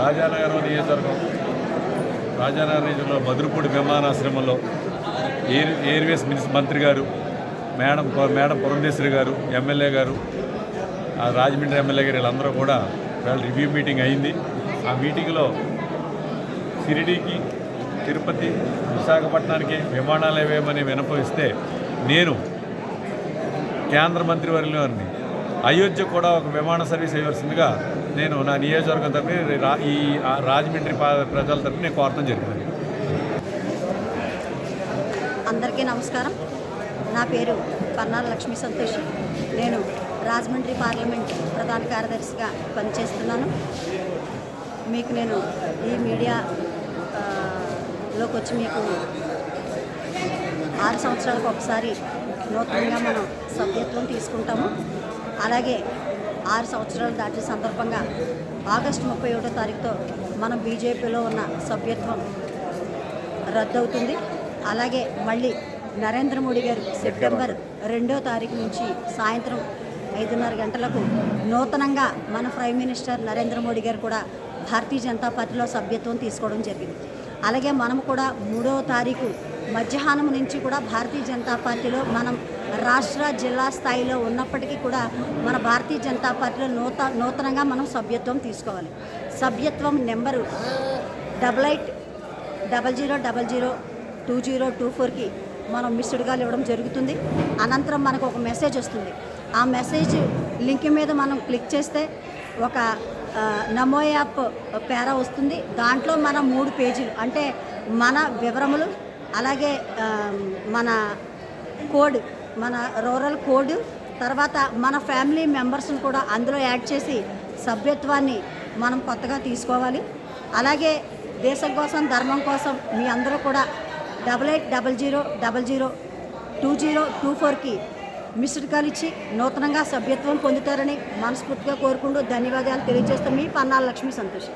రాజానగరం నియోజకవర్గం రాజానగరం నియోజకవర్గంలో మధురపూడి విమానాశ్రమంలో ఎయిర్వేస్ మంత్రి గారు మేడం పురంధేశ్వరి గారు ఎమ్మెల్యే గారు రాజమండ్రి ఎమ్మెల్యే గారు వీళ్ళందరూ కూడా వాళ్ళ రివ్యూ మీటింగ్ అయింది. ఆ మీటింగ్లో షిరిడీకి తిరుపతి విశాఖపట్నానికి విమానాలు వేయమని విన్నపిస్తే నేను కేంద్ర మంత్రివర్యుల వారిని అయోధ్య కూడా ఒక విమాన సర్వీస్ అయ్యవలసిందిగా నేను నా నియోజకవర్గం తరఫున ఈ రాజమండ్రి ప్రజల తరఫున నేను కోరడం జరిగింది. అందరికీ నమస్కారం. నా పేరు పన్నాల లక్ష్మీ సంతోషి. నేను రాజమండ్రి పార్లమెంట్ ప్రధాన కార్యదర్శిగా పనిచేస్తున్నాను. మీకు నేను ఈ మీడియాలోకి వచ్చి మీకు 6 సంవత్సరాలకు ఒకసారి నూతనంగా మనం సభ్యత్వం తీసుకుంటాము. అలాగే 6 సంవత్సరాలు దాటిన సందర్భంగా ఆగస్టు 31వ తారీఖుతో మనం బీజేపీలో ఉన్న సభ్యత్వం రద్దవుతుంది. అలాగే మళ్ళీ నరేంద్ర మోడీ గారు సెప్టెంబర్ 2వ తారీఖు నుంచి సాయంత్రం 5:30 గంటలకు నూతనంగా మన ప్రైమ్ మినిస్టర్ నరేంద్ర మోడీ గారు కూడా భారతీయ జనతా పార్టీలో సభ్యత్వం తీసుకోవడం జరిగింది. అలాగే మనం కూడా 3వ తారీఖు మధ్యాహ్నం నుంచి కూడా భారతీయ జనతా పార్టీలో మనం రాష్ట్ర జిల్లా స్థాయిలో ఉన్నప్పటికీ కూడా మన భారతీయ జనతా పార్టీలో నూతనంగా మనం సభ్యత్వం తీసుకోవాలి. సభ్యత్వం నెంబరు 8800002024కి మనం మిస్డ్ కాల్ ఇవ్వడం జరుగుతుంది. అనంతరం మనకు ఒక మెసేజ్ వస్తుంది. ఆ మెసేజ్ లింక్ మీద మనం క్లిక్ చేస్తే ఒక నమో యాప్ పేరా వస్తుంది. దాంట్లో మన 3 పేజీలు అంటే మన వివరములు, అలాగే మన కోడ్, మన రూరల్ కోడ్, తర్వాత మన ఫ్యామిలీ మెంబర్స్ని కూడా అందులో యాడ్ చేసి సభ్యత్వాన్ని మనం కొత్తగా తీసుకోవాలి. అలాగే దేశం కోసం, ధర్మం కోసం మీ అందరూ కూడా 8800002024కి మిస్డ్ కాల్ ఇచ్చి నూతనంగా సభ్యత్వం పొందుతారని మనస్ఫూర్తిగా కోరుకుంటూ ధన్యవాదాలు తెలియజేస్తాం. మీ పన్నాల లక్ష్మీ సంతోష్.